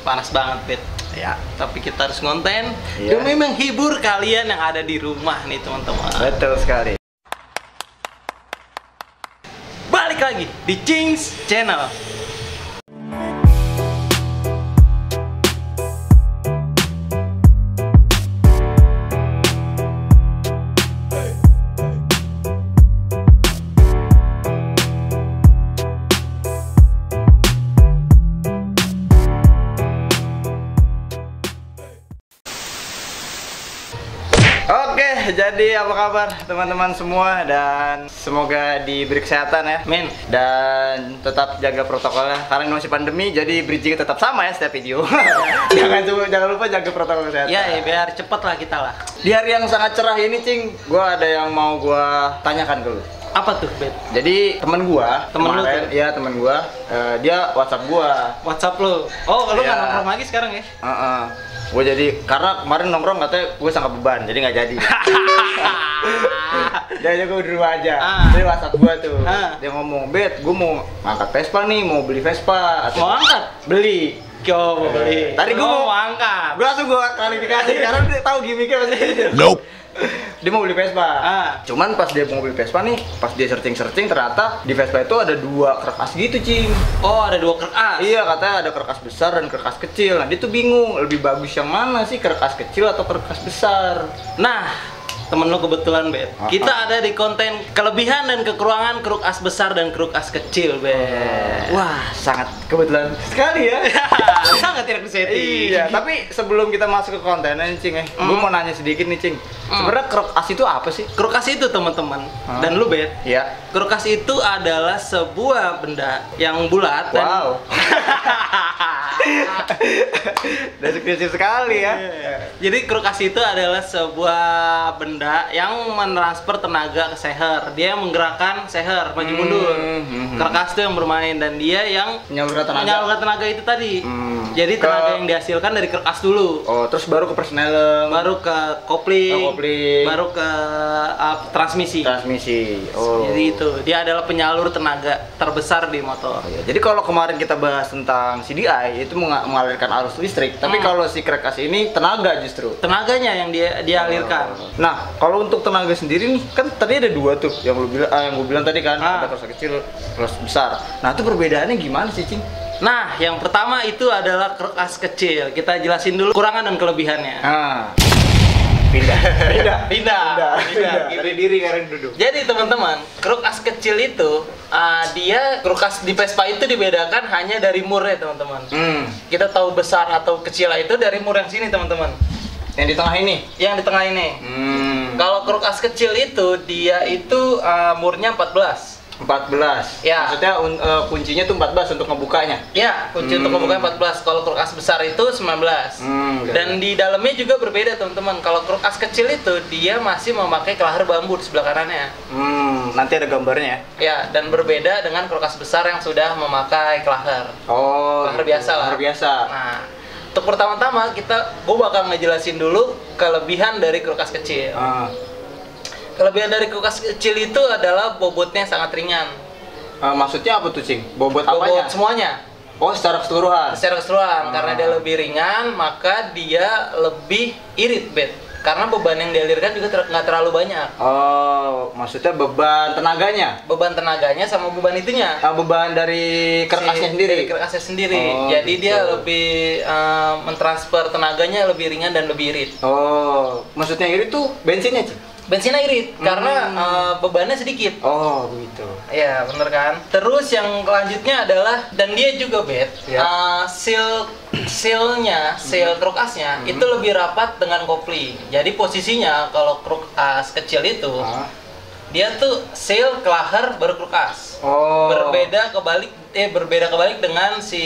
panas banget, Bet. Ya. Tapi kita harus ngonten Iya. demi menghibur kalian yang ada di rumah nih, teman-teman. Betul sekali. Balik lagi di Cings Channel. Oke, jadi apa kabar teman-teman semua, dan semoga diberi kesehatan ya, Men. dan tetap jaga protokolnya karena ini masih pandemi, jadi bridging tetap sama ya setiap video. jangan lupa jaga protokol kesehatan. Ya, biar cepet lah kita lah. Di hari yang sangat cerah ini, Cing, gua ada yang mau gua tanyakan ke lu. Apa tuh, Bet? Jadi temen gua, Temen lu kemarin, tuh? ya temen gua, dia WhatsApp gua. WhatsApp lu. Oh, lu Ya. nggak nongkrong lagi sekarang ya? Gue jadi, karena kemarin nongkrong katanya gue sangka beban, jadi nggak jadi. Jadi gue di rumah aja. Jadi WhatsApp gue tuh, dia ngomong, Bet, gue mau ngangkat Vespa nih, mau beli Vespa. Mau angkat? Beli. Yo, mau beli. Tadi gue mau angkat. Gue langsung gue klarifikasi karena dia tahu gimmicknya pasti. Nope. Dia mau beli Vespa. Cuman pas dia mau beli Vespa nih, pas dia searching ternyata di Vespa itu ada 2 kerkas gitu, Cing. Oh, ada 2 kerkas. Iya, katanya ada kerkas besar dan kerkas kecil. Nah, dia tuh bingung, lebih bagus yang mana sih, kerkas kecil atau kerkas besar? Nah, temen lu kebetulan, Bet. Kita ada di konten kelebihan dan kekurangan keruk as besar dan keruk as kecil, Bet. Wah, sangat kebetulan sekali ya. Sangat tidak disetting. Iya, tapi sebelum kita masuk ke kontennya, Cing, gue mau nanya sedikit nih, Cing. Sebenarnya keruk as itu apa sih? Keruk as itu, teman-teman, dan lu, Bet. Iya. Keruk as itu adalah sebuah benda yang bulat dan Wow. Deskriptif sekali ya. Jadi keruk as itu adalah sebuah benda yang mentransfer tenaga ke seher. Dia menggerakkan seher maju mundur. Kerkas itu yang bermain dan dia yang menyalurkan tenaga itu tadi. Jadi tenaga yang dihasilkan dari kerkas dulu. Oh, terus baru ke persneleng. Baru ke kopling. Baru ke transmisi. Oh. Jadi itu dia adalah penyalur tenaga terbesar di motor. Iya. Jadi kalau kemarin kita bahas tentang CDI itu mengalirkan arus listrik, tapi kalau si kerkas ini tenaga justru. Tenaganya yang dia alirkan. Nah, kalau untuk tenaga sendiri nih, kan tadi ada 2 tuh yang lu bilang, yang gue bilang tadi kan, ada kerkas kecil, kerkas besar. Nah, itu perbedaannya gimana sih, Cing? Nah, yang pertama itu adalah kerkas kecil. Kita jelasin dulu kekurangan dan kelebihannya. Pindah. Dari diri karena duduk. Jadi teman-teman, kerkas kecil itu dia kerkas di Vespa itu dibedakan hanya dari murnya, teman-teman. Kita tahu besar atau kecil itu dari mur yang sini, teman-teman. Yang di tengah ini? Yang di tengah ini. Kalau kerkas kecil itu dia itu murnya 14. Ya. Maksudnya kuncinya tuh 14 untuk ngebukanya? Ya, kunci untuk ngebukanya 14. Kalau kerkas besar itu 19. Dan di dalamnya juga berbeda, teman-teman. Kalau kerkas kecil itu dia masih memakai kelahar bambu di sebelah kanannya. Nanti ada gambarnya. Ya, dan berbeda dengan kerkas besar yang sudah memakai kelahar. Oh, kelahar biasa lah. Kelahar biasa. Nah, untuk pertama-tama gue bakal ngejelasin dulu kelebihan dari kerkas kecil. Kelebihan dari kerkas kecil itu adalah bobotnya sangat ringan. Maksudnya apa tuh, Cing? Bobot Bobot apanya? semuanya. Oh, secara keseluruhan? Secara keseluruhan, karena dia lebih ringan, maka dia lebih irit, Bet. Karena beban yang dialirkan juga nggak terlalu banyak. Oh, maksudnya beban tenaganya? Beban tenaganya sama beban itunya. Beban dari kerkasnya sendiri? Dari kerkasnya sendiri. Jadi gitu. dia lebih mentransfer tenaganya lebih ringan dan lebih irit. Oh, maksudnya irit tuh bensinnya, Cing? Bensinnya irit, karena bebannya sedikit. Oh, begitu. Ya, bener kan? Terus yang selanjutnya adalah, dan dia juga, Bet, seal truk asnya itu lebih rapat dengan kopling. Jadi posisinya kalau truk as kecil itu, dia tuh seal, kelahar, baru truk as. Berbeda kebalik dengan si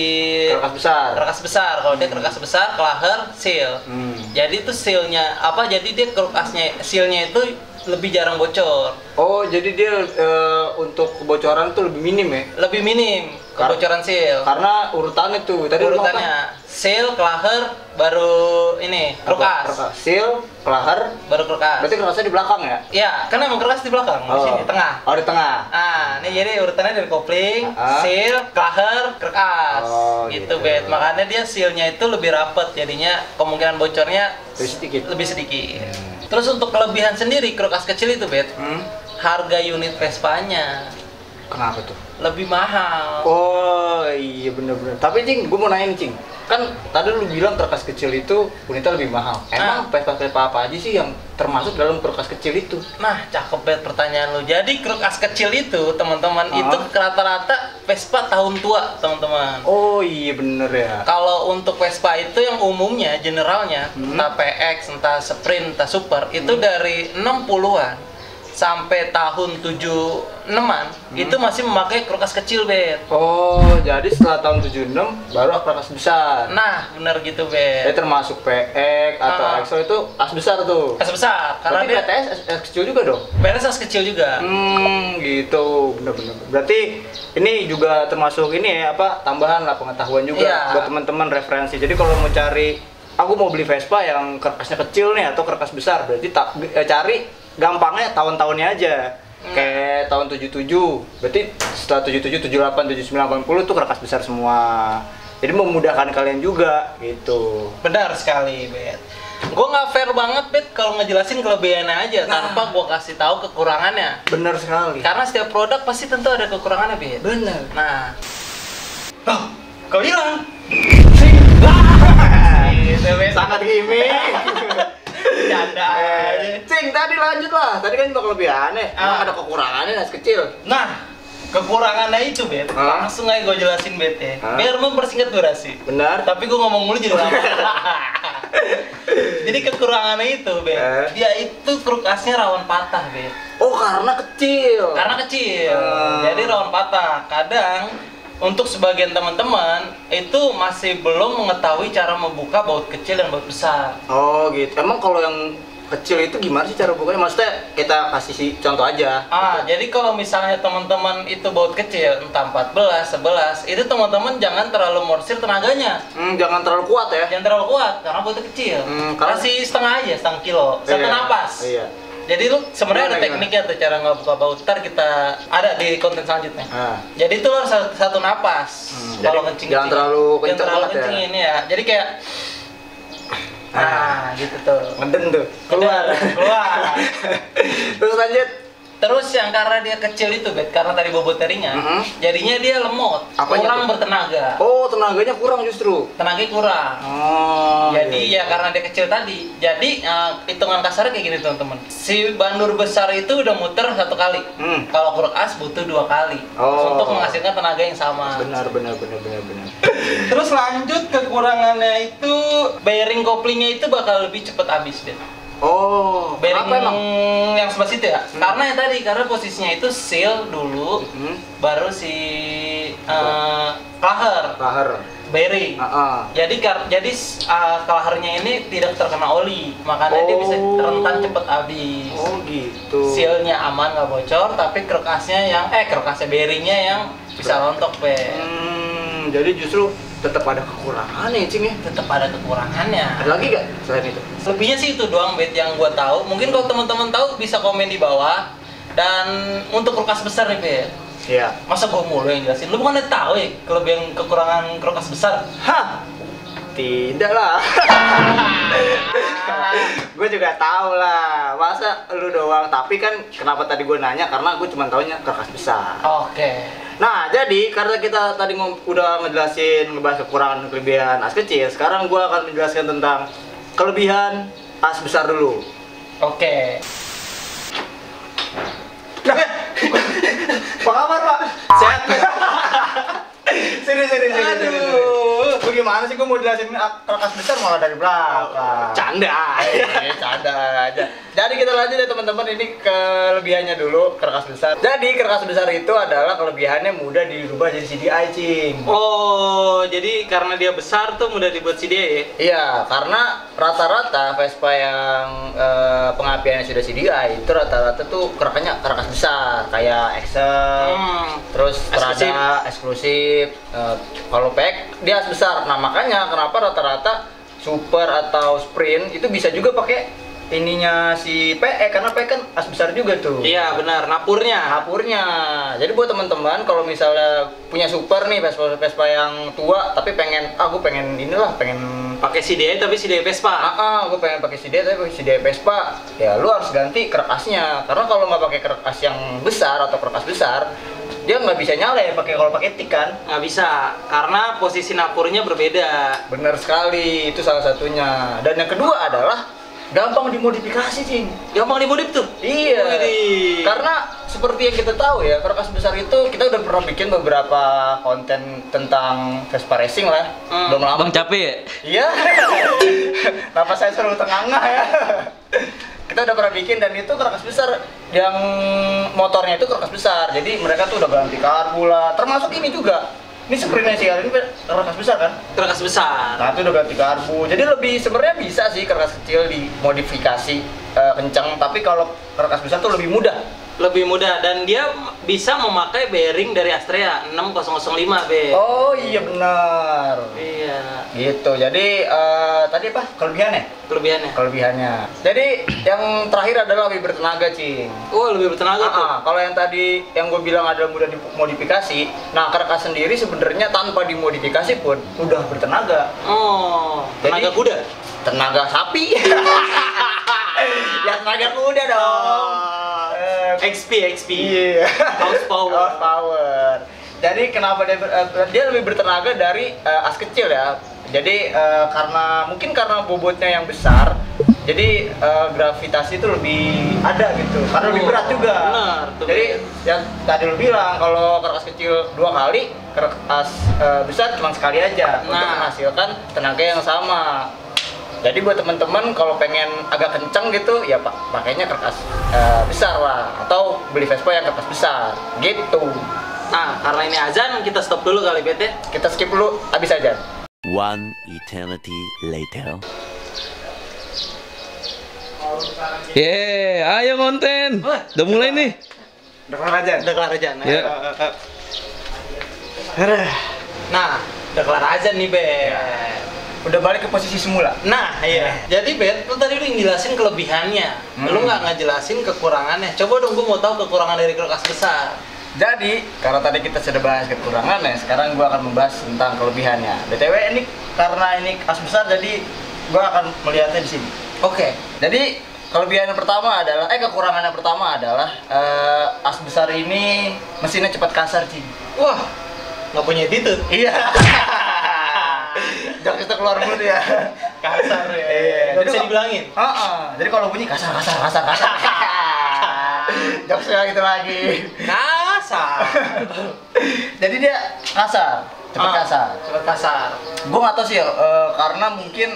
kerkas besar. Kalau dia kerkas besar, kelahar, seal. Jadi itu sealnya apa? Jadi dia kerkasnya, sealnya itu lebih jarang bocor. Oh, jadi dia untuk kebocoran tuh lebih minim ya? Lebih minim kebocoran seal. Karena urutannya tuh tadi urutannya seal, kelahar, baru ini kruk as. Seal, klaher, baru kruk as. Berarti kruk asnya di belakang ya? Iya, kan emang kruk as di belakang, di sini tengah. Oh, di tengah. Ini jadi urutannya dari kopling, seal, klaher, kruk as. Gitu, Bet. Makanya dia sealnya itu lebih rapet, jadinya kemungkinan bocornya lebih sedikit. Terus untuk kelebihan sendiri kruk as kecil itu, Bet. Harga unit Vespa-nya. Kenapa tuh? Lebih mahal. Oh iya bener-bener. Tapi Cing, gue mau nanya Cing. Kan tadi lu bilang kruk as kecil itu unitnya lebih mahal. Emang Vespa-Vespa apa aja sih yang termasuk dalam kruk as kecil itu? Nah, cakep banget pertanyaan lu. Jadi kruk as kecil itu, teman-teman, itu rata-rata Vespa tahun tua, teman-teman. Oh iya bener ya. Kalau untuk Vespa itu yang umumnya, generalnya, entah PX, entah Sprint, entah Super, itu dari 60-an sampai tahun 76-an itu masih memakai kruk as kecil, Bet. Oh, jadi setelah tahun 76 baru kruk as besar. Nah, bener gitu, Bet. Jadi termasuk PX atau EXO itu as besar tuh. As besar, karena berarti PTS as kecil juga dong? PTS as kecil juga. Gitu, bener-bener. Berarti ini juga termasuk ini ya, apa, tambahan lah pengetahuan juga buat teman-teman referensi. Jadi kalau mau cari, aku mau beli Vespa yang kruk asnya kecil nih atau kruk as besar, berarti cari gampangnya tahun-tahunnya aja. Kayak tahun 77, berarti setelah 77, 78, 79, 80 tuh kruk as besar semua. Jadi memudahkan kalian juga gitu. Benar sekali, Bet. Gue nggak fair banget, Bet, kalau ngejelasin kelebihannya aja tanpa gue kasih tahu kekurangannya. Benar sekali. Karena setiap produk pasti tentu ada kekurangannya, Bet. Benar. Nah, kau hilang. Sangat gimmick. Canda aja. Cing, tadi lanjut lah. Tadi kan juga kelebihannya. Emang ada kekurangannya as kecil. Nah, kekurangannya itu, Bet. Langsung aja gue jelasin, Bet, ya. Biar mempersingkat durasi. Benar. Tapi gue ngomong mulu jadi lama. Jadi kekurangannya itu, Bet. Dia itu kruk asnya rawan patah, Bet. Oh, karena kecil. Karena kecil. Jadi rawan patah. Kadang untuk sebagian teman-teman itu masih belum mengetahui cara membuka baut kecil dan baut besar. Oh gitu. Emang kalau yang kecil itu gimana sih cara bukanya? Maksudnya kita kasih sih contoh aja. Jadi kalau misalnya teman-teman itu baut kecil, entah 14, 11, itu teman-teman jangan terlalu morsir tenaganya. Jangan terlalu kuat ya? Jangan terlalu kuat, karena bautnya kecil. Kasih setengah aja, setengah kilo, satu napas. Iya. Jadi lu sebenarnya ada tekniknya tuh cara ngebuka baut. Ntar kita ada di konten selanjutnya. Jadi itu lo harus satu napas. Kalau kencing, jangan terlalu kenceng banget ya. Ini ya. Jadi kayak gitu tuh. Ngeden tuh. Keluar. Terus lanjut. Terus yang karena dia kecil itu, Bet, karena tadi bobotnya ringan, jadinya dia lemot, kurang bertenaga. Oh, tenaganya kurang justru. Tenaganya kurang. Jadi ya karena dia kecil tadi. Jadi hitungan kasarnya kayak gini, teman-teman. Si bandur besar itu udah muter 1 kali. Kalau kruk as butuh 2 kali untuk menghasilkan tenaga yang sama. Benar. Terus lanjut kekurangannya itu bearing koplingnya itu bakal lebih cepat habis, Bet. Bearing apa emang? Yang sebelah situ ya? Karena yang tadi, karena posisinya itu seal dulu, baru si klaher bearing. Jadi klahernya ini tidak terkena oli, makanya dia bisa rentan cepet habis. Oh gitu. Sealnya aman nggak bocor, tapi kruk asnya bearingnya yang bisa rontok, Be. Jadi justru tetap ada kekurangannya, Cing ya? Tetap ada kekurangannya. Ada lagi nggak selain itu? Lebihnya sih itu doang, Bet, yang gua tahu. Mungkin kalau teman-teman tahu bisa komen di bawah. Dan untuk kruk as besar nih, Bet. Iya. Masa gua mulu yang jelasin? Lu bukan tahu ya kelebihan kekurangan kruk as besar? Hah? Tidak lah. Gue juga tahu lah. Masa lu doang? Tapi kan kenapa tadi gue nanya? Karena gue cuma taunya kruk as besar. Oke. Nah, jadi karena kita tadi udah ngebahas kekurangan kelebihan as kecil, sekarang gue akan menjelaskan tentang kelebihan as besar dulu. Oke. Apa kabar, Pak? Sehat. Sini. Lu gimana sih, gue mau jelasin kruk as besar malah dari belakang. Canda aja. Jadi kita lanjut ya teman-teman, ini kelebihannya dulu kruk as besar. Jadi kruk as besar itu adalah kelebihannya mudah dirubah jadi CDI, Cing. Oh, jadi karena dia besar tuh mudah dibuat CDI ya? Iya, karena rata-rata Vespa yang pengapiannya sudah CDI itu rata-rata tuh kruk as besar, kayak Excel, terus Prada, eksklusif. Kalau PX dia as besar. Nah makanya kenapa rata-rata super atau sprint itu bisa juga pakai ininya si PE, karena PE kan as besar juga tuh. Iya benar, napurnya. Jadi buat teman-teman kalau misalnya punya super nih Vespa yang tua tapi pengen gue pengen inilah, pengen pakai CDI tapi CDI Vespa. Gue pengen pakai CDI tapi pakai CDI Vespa. Ya lu harus ganti krek asnya. Karena kalau nggak pakai krek as yang besar atau krek as besar, dia nggak bisa nyala ya kalau pakai tik kan. Nggak bisa, karena posisi napurnya berbeda. Bener sekali, itu salah satunya. Dan yang kedua adalah gampang dimodifikasi, Cing. Gampang dimodif tuh? Iya. Karena seperti yang kita tahu ya, kerkas besar itu kita udah pernah bikin beberapa konten tentang Vespa Racing lah. Belum lama. Bang capek ya? Iya. Kenapa saya selalu tengah-tengah ya? Kita udah pernah bikin dan itu kerkas besar, yang motornya itu kerkas besar. Jadi mereka tuh udah ganti karbu lah. Termasuk ini juga. Ini sprintnya sih, ini kerkas besar kan? Kerkas besar. Nah itu udah ganti karbu. Jadi lebih sebenarnya bisa sih kerkas kecil dimodifikasi kencang, tapi kalau kerkas besar tuh lebih mudah. Lebih mudah, dan dia bisa memakai bearing dari Astrea 6005 B. Oh iya benar. Iya. Gitu. Jadi tadi apa? Kelebihannya. Jadi yang terakhir adalah lebih bertenaga, Cing. Oh, lebih bertenaga tuh. Kalau yang tadi yang gue bilang adalah mudah dimodifikasi. Nah, kerkas sendiri sebenarnya tanpa dimodifikasi pun udah bertenaga. Oh, tenaga kuda? Tenaga sapi. Ya tenaga kuda dong. XP. Iya. Horsepower. Jadi kenapa dia lebih bertenaga dari as kecil ya. Jadi karena bobotnya yang besar, jadi gravitasi itu lebih ada gitu. Karena lebih berat juga. Benar. Jadi yang tadi lu bilang kalau kertas kecil 2 kali, kertas besar cuma sekali aja untuk menghasilkan tenaga yang sama. Jadi buat teman-teman kalau pengen agak kencang gitu ya pakainya kertas besar lah, atau beli Vespa yang kertas besar gitu. Nah, karena ini azan kita stop dulu kali BT. Kita skip dulu habis azan. One eternity later. Ayo konten. Udah mulai nih. Udah kelar azan. Ya. Nah, udah kelar azan nih, Be. Udah balik ke posisi semula. Nah, iya. Jadi Bet, lu tadi udah ngejelasin kelebihannya. Lu nggak ngejelasin kekurangannya. Coba dong, gue mau tahu kekurangan dari kerkas besar. Jadi, karena tadi kita sudah bahas kekurangannya, sekarang gue akan membahas tentang kelebihannya. BTW ini karena ini kerkas besar, jadi gue akan melihatnya di sini. Oke. Jadi kekurangan yang pertama adalah as besar ini mesinnya cepat kasar, Cing. Wah, nggak punya attitude. Iya. Jangan kita keluar dulu ya. Kasar ya. Iya. Nggak bisa dibilangin. Jadi kalau bunyi kasar. Jokesnya gitu lagi. Kasar. Jadi dia kasar, cepat kasar. Gue nggak tahu sih ya, karena mungkin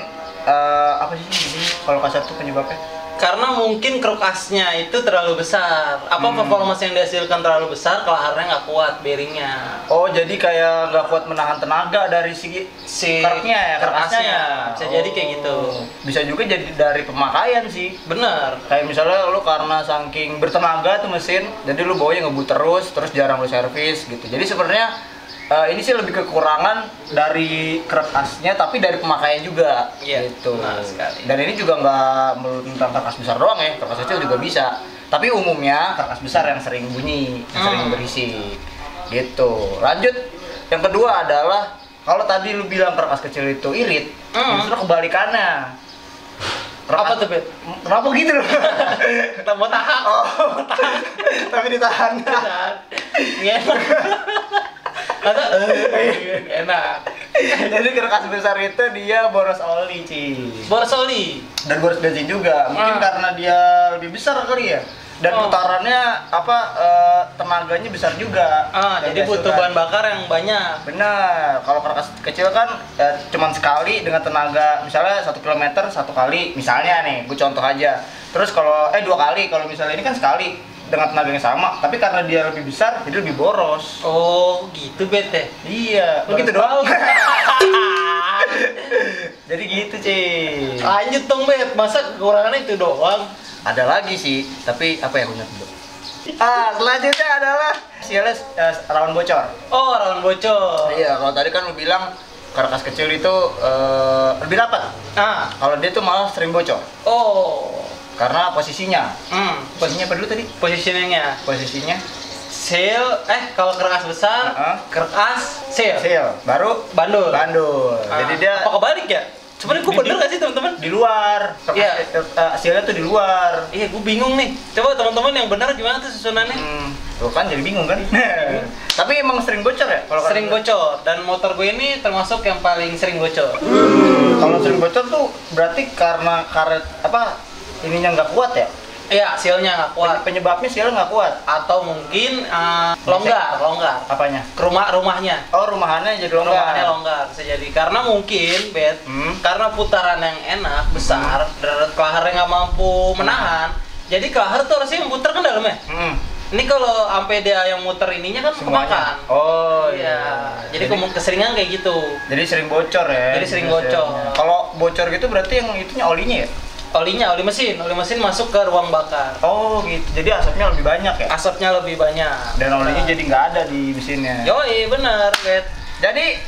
apa sih ini kalau kasar tuh penyebabnya? Karena mungkin kerkasnya itu terlalu besar. Performance yang dihasilkan terlalu besar, kelaharnya nggak kuat bearingnya. Oh, jadi kayak nggak kuat menahan tenaga dari si kerkasnya. Bisa jadi kayak gitu. Bisa juga jadi dari pemakaian sih. Bener. Kayak misalnya lu karena saking bertenaga tuh mesin, jadi lu bawanya ngebut terus jarang lu servis gitu. Jadi sebenarnya ini sih lebih kekurangan dari kerkasnya, tapi dari pemakaian juga. Iya, gitu. benar sekali. Dan ini juga nggak melulu tentang kerkas besar doang ya, kerkas kecil juga bisa. Tapi umumnya kerkas besar yang sering bunyi, yang sering berisik. Gitu. Lanjut, yang kedua adalah kalau tadi lu bilang kerkas kecil itu irit, justru kebalikannya. Apa tuh, Bet? Kenapa gitu loh? Kita mau tahan. Tapi ditahan. Iya. Enak. Jadi kerkas besar itu dia boros oli, Ci. Boros oli dan boros bensin juga. Mungkin karena dia lebih besar kali ya. Dan putarannya tenaganya besar juga. Jadi butuh bahan bakar yang banyak. Benar. Kalau kerkas kecil kan cuman sekali dengan tenaga misalnya 1 km 1 kali misalnya nih, gue contoh aja. Terus kalau 2 kali, kalau misalnya ini kan sekali dengan tenaga yang sama, tapi karena dia lebih besar jadi lebih boros. Oh, gitu Bet ya? Iya. Begitu doang. Jadi gitu, Ci. Lanjut dong, Bet. Masa kekurangannya itu doang? Ada lagi sih, tapi apa ya punya dulu. Selanjutnya adalah rawan bocor. Oh, rawan bocor. Iya, kalau tadi kan lu bilang kerkas kecil itu lebih rapat. Kalau dia tuh malah sering bocor. Oh. Karena posisinya. Posisinya apa dulu tadi? Posisinya seal, kalau keras besar, keras seal. Baru bandul. Jadi dia apa kebalik ya? Sebenarnya gue bener gak sih teman-teman? Di luar. Iya. Sealnya tuh di luar. Iya, gue bingung nih. Coba teman-teman yang benar gimana tuh susunannya? Tuh kan jadi bingung kan? Tapi emang sering bocor ya? Sering bocor. Dan motor gue ini termasuk yang paling sering bocor. Kalau sering bocor tuh berarti karena karet ininya nggak kuat ya? Iya, sealnya nggak kuat. Penyebabnya seal nggak kuat? Atau mungkin longgar. Apanya? Rumahnya. Oh, rumahannya jadi longgar. Rumahnya longgar bisa jadi. Karena mungkin, karena putaran yang enak, besar, kelaharnya nggak mampu menahan. Jadi kelahar tuh harusnya muter kan dalamnya. Ini kalau sampai dia yang muter ininya kan kemakan. Oh iya. Jadi keseringan kayak gitu. Jadi sering bocor ya. Kalau bocor gitu berarti yang itunya olinya ya? Oli mesin masuk ke ruang bakar. Oh gitu, jadi asapnya lebih banyak ya? Asapnya lebih banyak. Dan olinya jadi nggak ada di mesinnya. Yoi, bener, Bet. Jadi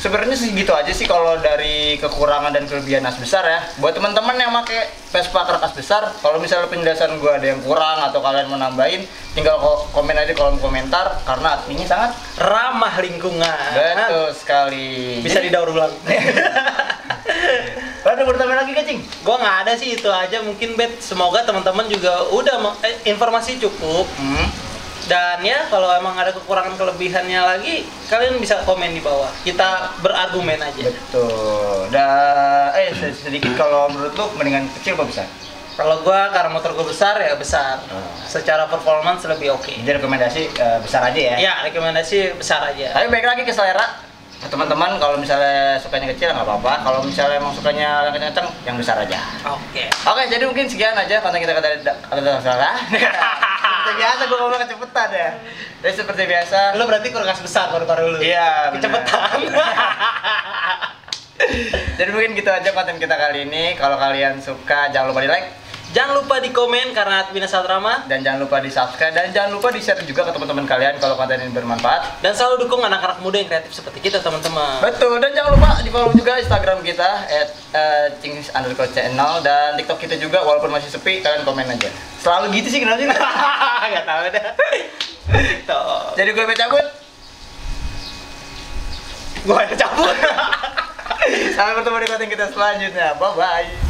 sebenarnya segitu aja sih kalau dari kekurangan dan kelebihan as besar ya. Buat teman-teman yang pakai Vespa kerak as besar, kalau misalnya penjelasan gua ada yang kurang atau kalian mau nambahin, tinggal komen aja di kolom komentar karena adminnya sangat ramah lingkungan. Betul sekali. Bisa didaur ulang. Ada bertambah lagi kacing? Gua nggak ada sih, itu aja mungkin, Bet. Semoga teman-teman juga udah informasi cukup. Dan ya kalau emang ada kekurangan kelebihannya lagi, kalian bisa komen di bawah. Kita berargumen aja. Betul. Sedikit kalau menurut lu mendingan kecil apa besar? Kalau gua karena motor gua besar ya besar. Secara performance lebih oke. Jadi rekomendasi besar aja ya? Iya, rekomendasi besar aja. Tapi baik lagi ke selera. Teman-teman kalau misalnya sukanya kecil nggak apa-apa, kalau misalnya emang sukanya yang kencang yang besar aja. Oke, jadi mungkin sekian aja konten kita salah. Seperti biasa gue ngomong kecepetan ya. Jadi seperti biasa. Lo berarti kurang besar paru-paru lu. Iya. Kecepetan. Jadi mungkin gitu aja konten kita kali ini. Kalau kalian suka jangan lupa di like. Jangan lupa di komen karena admin asal drama. Dan jangan lupa di subscribe. Dan jangan lupa di share juga ke teman-teman kalian kalau konten ini bermanfaat. Dan selalu dukung anak-anak muda yang kreatif seperti kita, teman-teman. Betul. Dan jangan lupa di follow juga Instagram kita @cings_channel dan TikTok kita juga walaupun masih sepi, kalian komen aja. Selalu gitu sih, kenapa sih? Gak tahu dah. TikTok. Jadi gue cabut. Sampai bertemu di konten kita selanjutnya. Bye bye.